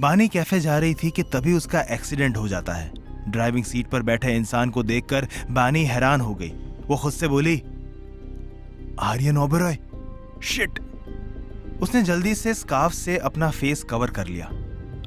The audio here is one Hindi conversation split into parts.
बानी कैफे जा रही थी कि तभी उसका एक्सीडेंट हो जाता है। ड्राइविंग सीट पर बैठे इंसान को देखकर बानी हैरान हो गई। वो खुद से बोली, आर्यन ओबेरॉय, शिट। उसने जल्दी से स्कार्फ से अपना फेस कवर कर लिया।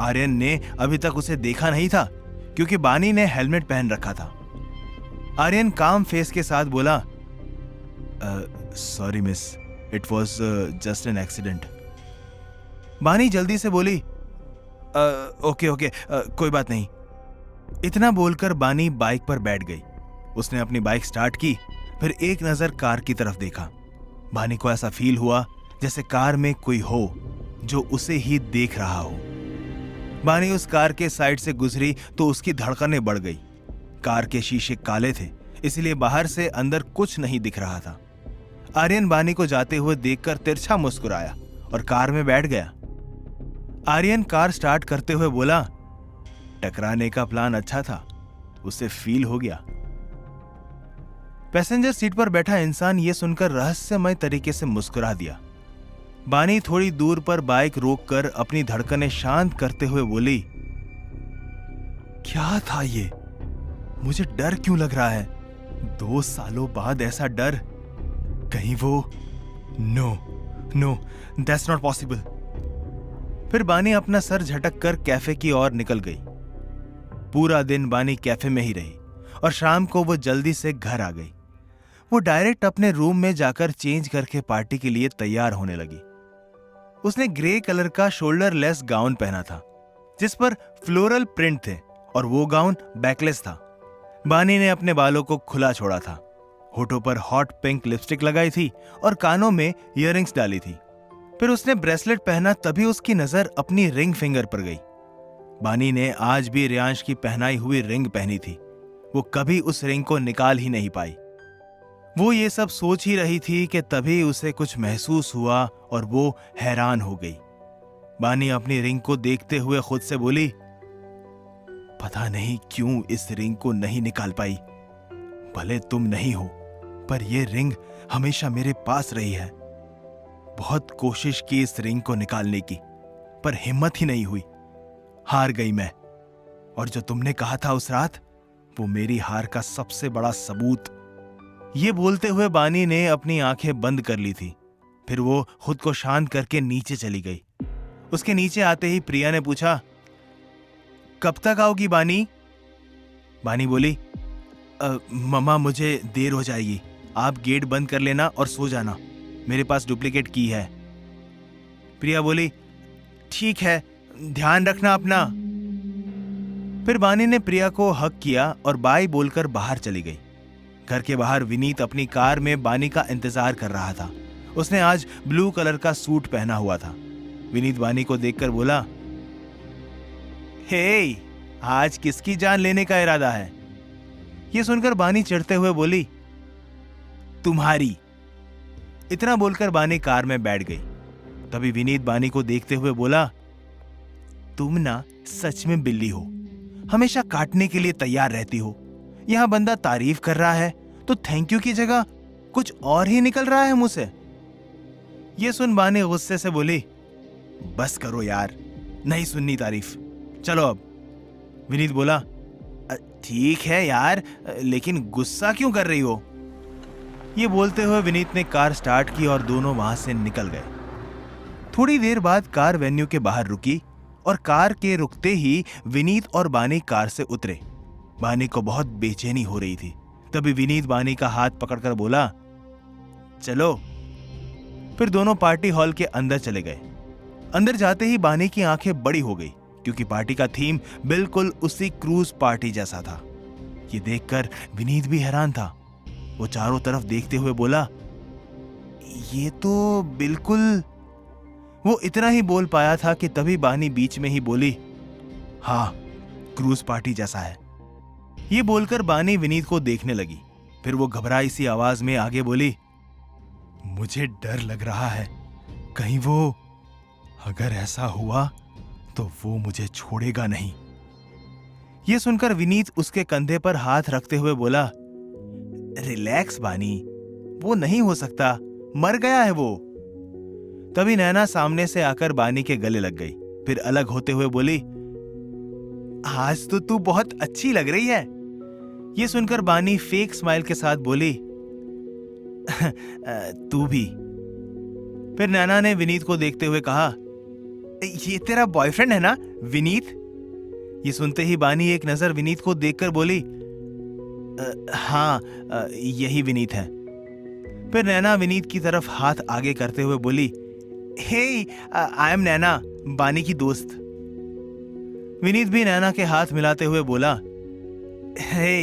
आर्यन ने अभी तक उसे देखा नहीं था क्योंकि बानी ने हेलमेट पहन रखा था। आर्यन काम फेस के साथ बोला, sorry miss, it was just an accident. बानी जल्दी से बोली, ओके, कोई बात नहीं। इतना बोलकर बानी बाइक पर बैठ गई। उसने अपनी बाइक स्टार्ट की, फिर एक नजर कार की तरफ देखा। बानी को ऐसा फील हुआ जैसे कार में कोई हो जो उसे ही देख रहा हो। बानी उस कार के साइड से गुजरी तो उसकी धड़कनें बढ़ गई। कार के शीशे काले थे, इसलिए बाहर से अंदर कुछ नहीं दिख रहा था। आर्यन बानी को जाते हुए देखकर तिरछा मुस्कुराया और कार में बैठ गया। आर्यन कार स्टार्ट करते हुए बोला, टकराने का प्लान अच्छा था, उसे फील हो गया। पैसेंजर सीट पर बैठा इंसान यह सुनकर रहस्यमय तरीके से मुस्कुरा दिया। बानी थोड़ी दूर पर बाइक रोककर अपनी धड़कनें शांत करते हुए बोली, क्या था ये? मुझे डर क्यों लग रहा है? 2 सालों बाद ऐसा डर? कहीं वो नो, दैट्स नॉट पॉसिबल। फिर बानी अपना सर झटक कर कैफे की ओर निकल गई। पूरा दिन बानी कैफे में ही रही और शाम को वो जल्दी से घर आ गई। वो डायरेक्ट अपने रूम में जाकर चेंज करके पार्टी के लिए तैयार होने लगी। उसने ग्रे कलर का शोल्डर लेस गाउन पहना था जिस पर फ्लोरल प्रिंट थे और वो गाउन बैकलेस था। बानी ने अपने बालों को खुला छोड़ा था, होठों पर हॉट पिंक लिपस्टिक लगाई थी और कानों में इयररिंग्स डाली थी। फिर उसने ब्रेसलेट पहना, तभी उसकी नजर अपनी रिंग फिंगर पर गई। बानी ने आज भी रियांश की पहनाई हुई रिंग पहनी थी। वो कभी उस रिंग को निकाल ही नहीं पाई। वो ये सब सोच ही रही थी कि तभी उसे कुछ महसूस हुआ और वो हैरान हो गई। बानी अपनी रिंग को देखते हुए खुद से बोली, पता नहीं क्यों इस रिंग को नहीं निकाल पाई। भले तुम नहीं हो, पर यह रिंग हमेशा मेरे पास रही है। बहुत कोशिश की इस रिंग को निकालने की, पर हिम्मत ही नहीं हुई। हार गई मैं। और जो तुमने कहा था उस रात, वो मेरी हार का सबसे बड़ा सबूत। ये बोलते हुए बानी ने अपनी आंखें बंद कर ली थी। फिर वो खुद को शांत करके नीचे चली गई। उसके नीचे आते ही प्रिया ने पूछा, कब तक आओगी बानी? बानी बोली, मम्मा मुझे देर हो जाएगी, आप गेट बंद कर लेना और सो जाना, मेरे पास डुप्लीकेट की है। प्रिया बोली, ठीक है, ध्यान रखना अपना। फिर बानी ने प्रिया को हक किया और बाय बोलकर बाहर चली गई। घर के बाहर विनीत अपनी कार में बानी का इंतजार कर रहा था। उसने आज ब्लू कलर का सूट पहना हुआ था। विनीत बानी को देखकर बोला, हे, आज किसकी जान लेने का इरादा है? यह सुनकर बानी चिढ़ते हुए बोली, तुम्हारी। इतना बोलकर बानी कार में बैठ गई। तभी विनीत बानी को देखते हुए बोला, तुम ना सच में बिल्ली हो, हमेशा काटने के लिए तैयार रहती हो। यहां बंदा तारीफ कर रहा है तो थैंक यू की जगह कुछ और ही निकल रहा है मुंह से। यह सुन बानी गुस्से से बोली, बस करो यार, नहीं सुननी तारीफ, चलो अब। विनीत बोला, ठीक है यार, लेकिन गुस्सा क्यों कर रही हो? ये बोलते हुए विनीत ने कार स्टार्ट की और दोनों वहां से निकल गए। थोड़ी देर बाद कार वेन्यू के बाहर रुकी और कार के रुकते ही विनीत और बानी कार से उतरे। बानी को बहुत बेचैनी हो रही थी। तभी विनीत बानी का हाथ पकड़कर बोला, चलो। फिर दोनों पार्टी हॉल के अंदर चले गए। अंदर जाते ही बानी की आंखें बड़ी हो गई क्योंकि पार्टी का थीम बिल्कुल उसी क्रूज पार्टी जैसा था। ये देखकर विनीत भी हैरान था। वो चारों तरफ देखते हुए बोला, ये तो बिल्कुल। वो इतना ही बोल पाया था कि तभी बानी बीच में ही बोली, हाँ, क्रूज पार्टी जैसा है। ये बोलकर बानी विनीत को देखने लगी। फिर वो घबराई सी आवाज में आगे बोली, मुझे डर लग रहा है, कहीं वो, अगर ऐसा हुआ तो वो मुझे छोड़ेगा नहीं। यह सुनकर विनीत उसके कंधे पर हाथ रखते हुए बोला, रिलैक्स बानी, वो नहीं हो सकता, मर गया है वो। तभी नैना सामने से आकर बानी के गले लग गई फिर अलग होते हुए बोली, आज तो तू बहुत अच्छी लग रही है। ये सुनकर बानी फेक स्माइल के साथ बोली, तू भी। फिर नैना ने विनीत को देखते हुए कहा, ये तेरा बॉयफ्रेंड है ना विनीत? ये सुनते ही बानी एक नजर विनीत को देखकर बोली, हाँ, यही विनीत है। फिर नैना विनीत की तरफ हाथ आगे करते हुए बोली, हे, आई एम नैना, बानी की दोस्त। विनीत भी नैना के हाथ मिलाते हुए बोला, हे,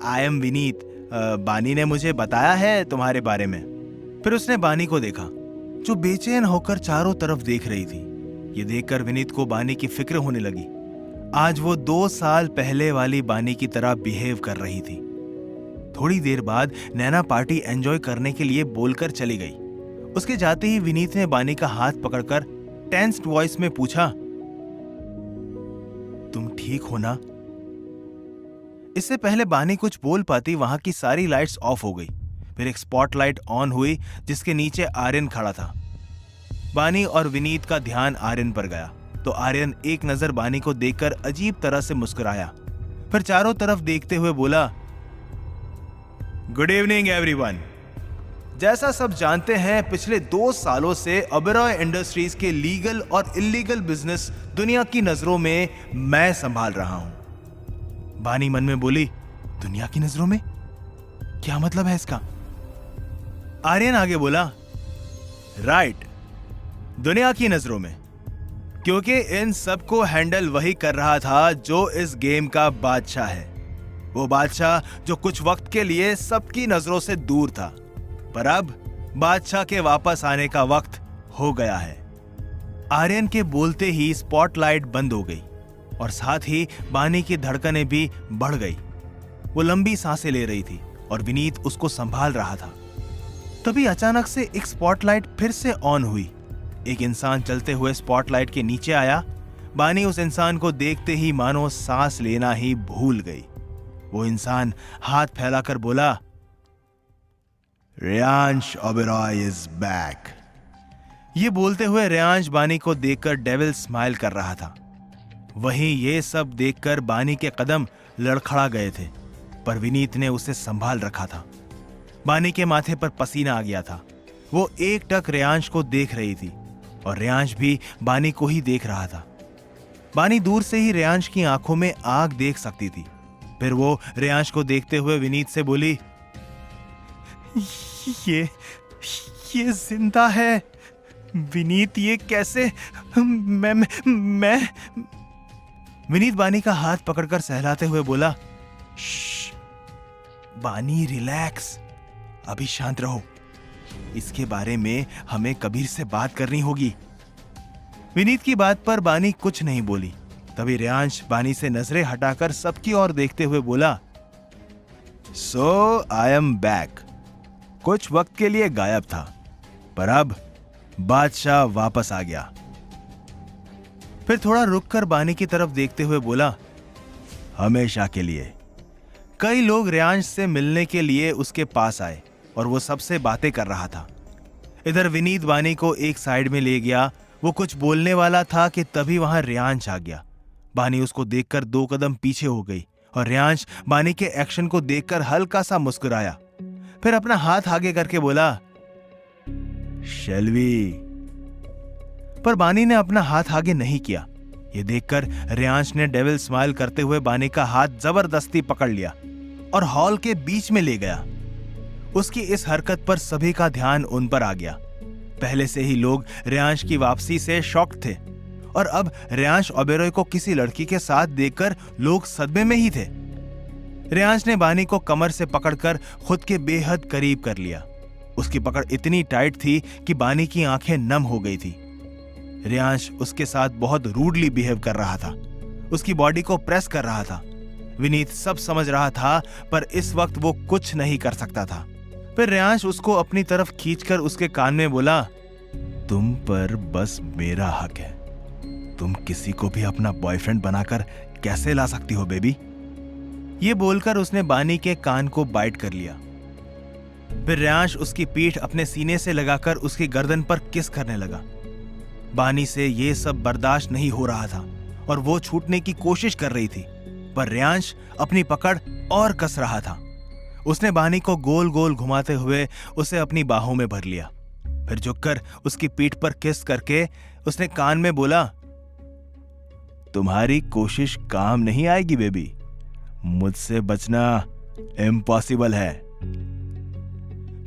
आई एम विनीत, बानी ने मुझे बताया है तुम्हारे बारे में। फिर उसने बानी को देखा, जो बेचैन होकर चारों तरफ देख रही थी। ये देखकर विनीत को बानी की फिक्र होने लगी। आज वो 2 साल पहले वाली बानी की तरह बिहेव कर रही थी। थोड़ी देर बाद नैना पार्टी एंजॉय करने के लिए बोलकर चली गई। उसके जाते ही विनीत ने बानी का हाथ पकड़कर टेंस्ड वॉइस में पूछा, तुम ठीक हो ना? इससे पहले बानी कुछ बोल पाती, वहां की सारी लाइट्स ऑफ हो गई। फिर एक स्पॉटलाइट ऑन हुई जिसके नीचे आर्यन खड़ा था। बानी और विनीत का ध्यान आर्यन पर गया तो आर्यन एक नजर बानी को देखकर अजीब तरह से मुस्कुराया। फिर चारों तरफ देखते हुए बोला, गुड इवनिंग एवरीवन। जैसा सब जानते हैं, पिछले 2 सालों से ओबेरॉय इंडस्ट्रीज के लीगल और इल्लीगल बिजनेस दुनिया की नजरों में मैं संभाल रहा हूं। बानी मन में बोली, दुनिया की नजरों में? क्या मतलब है इसका? आर्यन आगे बोला, राइट, दुनिया की नजरों में, क्योंकि इन सब को हैंडल वही कर रहा था जो इस गेम का बादशाह है। वो बादशाह जो कुछ वक्त के लिए सबकी नजरों से दूर था, पर अब बादशाह के वापस आने का वक्त हो गया है। आर्यन के बोलते ही स्पॉटलाइट बंद हो गई और साथ ही बानी की धड़कनें भी बढ़ गई। वो लंबी सांसें ले रही थी और विनीत उसको संभाल रहा था। तभी अचानक से एक स्पॉटलाइट फिर से ऑन हुई। एक इंसान चलते हुए स्पॉटलाइट के नीचे आया। बानी उस इंसान को देखते ही मानो सांस लेना ही भूल गई। वो इंसान हाथ फैलाकर बोला, रेयांश ओबेरॉय इज बैक। ये बोलते हुए रेयांश बानी को देखकर डेविल स्माइल कर रहा था। वहीं ये सब देखकर बानी के कदम लड़खड़ा गए थे, पर विनीत ने उसे संभाल रखा था। बानी के माथे पर पसीना आ गया था। वो एकटक रेयांश को देख रही थी और रेयांश भी बानी को ही देख रहा था। बानी दूर से ही रेयांश की आंखों में आग देख सकती थी। फिर वो रेयांश को देखते हुए विनीत से बोली, ये जिंदा है। विनीत, ये कैसे? मैं विनीत बानी का हाथ पकड़कर सहलाते हुए बोला, बानी रिलैक्स, अभी शांत रहो, इसके बारे में हमें कबीर से बात करनी होगी। विनीत की बात पर बानी कुछ नहीं बोली। तभी रेयांश बानी से नजरें हटाकर सबकी ओर देखते हुए बोला, सो आई एम बैक। कुछ वक्त के लिए गायब था, पर अब बादशाह वापस आ गया। फिर थोड़ा रुककर बानी की तरफ देखते हुए बोला, हमेशा के लिए। कई लोग रेयांश से मिलने के लिए उसके पास आए और वो सबसे बातें कर रहा था। इधर विनीत बानी को एक साइड में ले गया। वो कुछ बोलने वाला था कि तभी वहां रेयांश आ गया। बानी उसको देखकर 2 कदम पीछे हो गई और रेयांश बानी के एक्शन को देखकर हल्का सा मुस्कुराया। फिर अपना हाथ आगे करके बोला, शैलवी। पर बानी ने अपना हाथ आगे नहीं किया। ये देखकर रेयांश ने डेविल स्माइल करते हुए बानी का हाथ जबरदस्ती पकड़ लिया और हॉल के बीच में ले गया। उसकी इस हरकत पर सभी का ध्यान उन पर आ गया। पहले से ही लोग रेयांश की वापसी से शॉक थे और अब रेयांश ओबेरॉय को किसी लड़की के साथ देखकर लोग सदमे में ही थे। रेयांश ने बानी को कमर से पकड़कर खुद के बेहद करीब कर लिया। उसकी पकड़ इतनी टाइट थी कि बानी की आंखें नम हो गई थी। रेयांश उसके साथ बहुत रूडली बिहेव कर रहा था, उसकी बॉडी को प्रेस कर रहा था। विनीत सब समझ रहा था, पर इस वक्त वो कुछ नहीं कर सकता था। फिर रेयांश उसको अपनी तरफ खींचकर उसके कान में बोला, तुम पर बस मेरा हक है। तुम किसी को भी अपना बॉयफ्रेंड बनाकर कैसे ला सकती हो बेबी? ये बोलकर उसने बानी के कान को बाइट कर लिया। फिर रेयांश उसकी पीठ अपने सीने से लगाकर उसकी गर्दन पर किस करने लगा। बानी से ये सब बर्दाश्त नहीं हो रहा था और वो छूटने की कोशिश कर रही थी, पर रेयांश अपनी पकड़ और कस रहा था। उसने बानी को गोल गोल घुमाते हुए उसे अपनी बाहों में भर लिया। फिर झुककर उसकी पीठ पर किस करके उसने कान में बोला, तुम्हारी कोशिश काम नहीं आएगी बेबी, मुझसे बचना इम्पॉसिबल है।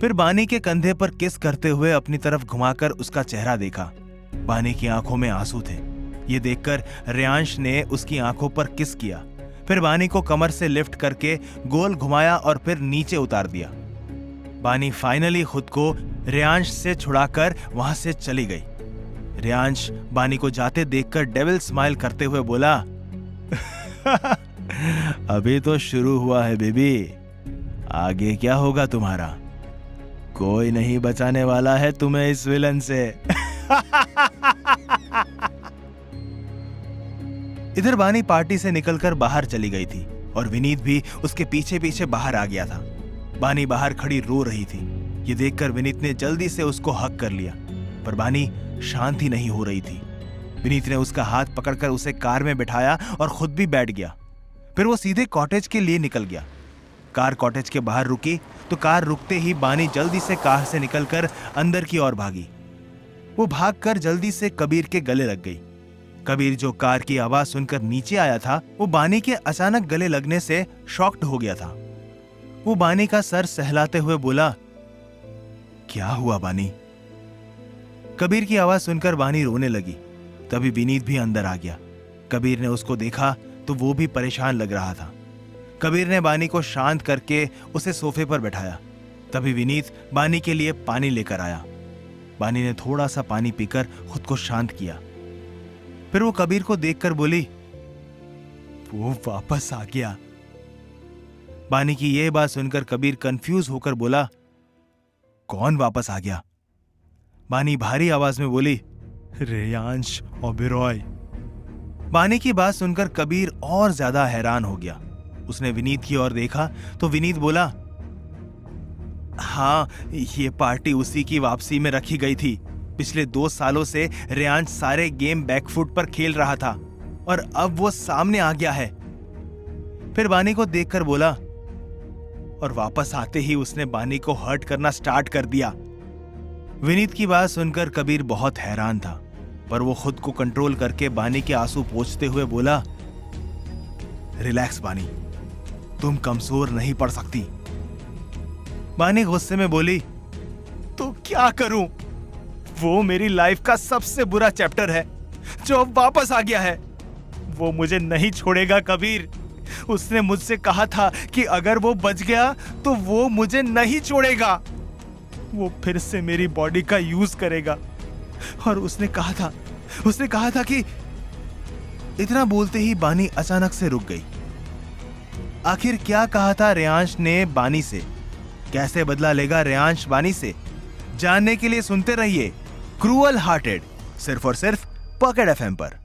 फिर बानी के कंधे पर किस करते हुए अपनी तरफ घुमाकर उसका चेहरा देखा। बानी की आंखों में आंसू थे। ये देखकर रेयांश ने उसकी आंखों पर किस किया। फिर बानी को कमर से लिफ्ट करके गोल घुमाया और फिर नीचे उतार दिया। बानी फाइनली खुद को रेयांश से छुड़ाकर वहां से चली गई। रेयांश बानी को जाते देखकर डेविल स्माइल करते हुए बोला, अभी तो शुरू हुआ है बेबी, आगे क्या होगा तुम्हारा? कोई नहीं बचाने वाला है तुम्हें इस विलन से। इधर बानी पार्टी से निकलकर बाहर चली गई थी और विनीत भी उसके पीछे पीछे बाहर आ गया था। बानी बाहर खड़ी रो रही थी। ये देखकर विनीत ने जल्दी से उसको हक कर लिया, पर बानी शांत ही नहीं हो रही थी। विनीत ने उसका हाथ पकड़कर उसे कार में बिठाया और खुद भी बैठ गया। फिर वो सीधे कॉटेज के लिए निकल गया। कार कॉटेज के बाहर रुकी तो कार रुकते ही बानी जल्दी से कार से निकलकर अंदर की ओर भागी। वो भागकर जल्दी से कबीर के गले लग गई। कबीर, जो कार की आवाज सुनकर नीचे आया था, वो बानी के अचानक गले लगने से शॉक्ड हो गया था। वो बानी का सर सहलाते हुए बोला, क्या हुआ बानी? कबीर की आवाज सुनकर बानी रोने लगी। तभी विनीत भी अंदर आ गया। कबीर ने उसको देखा तो वो भी परेशान लग रहा था। कबीर ने बानी को शांत करके उसे सोफे पर बैठाया। तभी विनीत बानी के लिए पानी लेकर आया। बानी ने थोड़ा सा पानी पीकर खुद को शांत किया। फिर वो कबीर को देखकर बोली, वो वापस आ गया। बानी की यह बात सुनकर कबीर कंफ्यूज होकर बोला, कौन वापस आ गया? बानी भारी आवाज में बोली, रेयांश ओबेरॉय। बानी की बात सुनकर कबीर और ज्यादा हैरान हो गया। उसने विनीत की ओर देखा तो विनीत बोला, हाँ, ये पार्टी उसी की वापसी में रखी गई थी। पिछले 2 सालों से रेयांश सारे गेम बैकफुट पर खेल रहा था और अब वो सामने आ गया है। फिर बानी को देखकर बोला, और वापस आते ही उसने बानी को हर्ट करना स्टार्ट कर दिया। विनीत की बात सुनकर कबीर बहुत हैरान था, पर वो खुद को कंट्रोल करके बानी के आंसू पोंछते हुए बोला, रिलैक्स बानी, तुम कमजोर नहीं पड़ सकती। बानी गुस्से में बोली, तो क्या करूं? वो मेरी लाइफ का सबसे बुरा चैप्टर है जो अब वापस आ गया है। वो मुझे नहीं छोड़ेगा कबीर। उसने मुझसे कहा था कि अगर वो बच गया तो वो मुझे नहीं छोड़ेगा। वो फिर से मेरी बॉडी का यूज करेगा। और उसने कहा था कि। इतना बोलते ही बानी अचानक से रुक गई। आखिर क्या कहा था रेयांश ने बानी से? कैसे बदला लेगा रेयांश बानी से? जानने के लिए सुनते रहिए क्रूअल हार्टेड, सिर्फ और सिर्फ पॉकेट एफएम पर।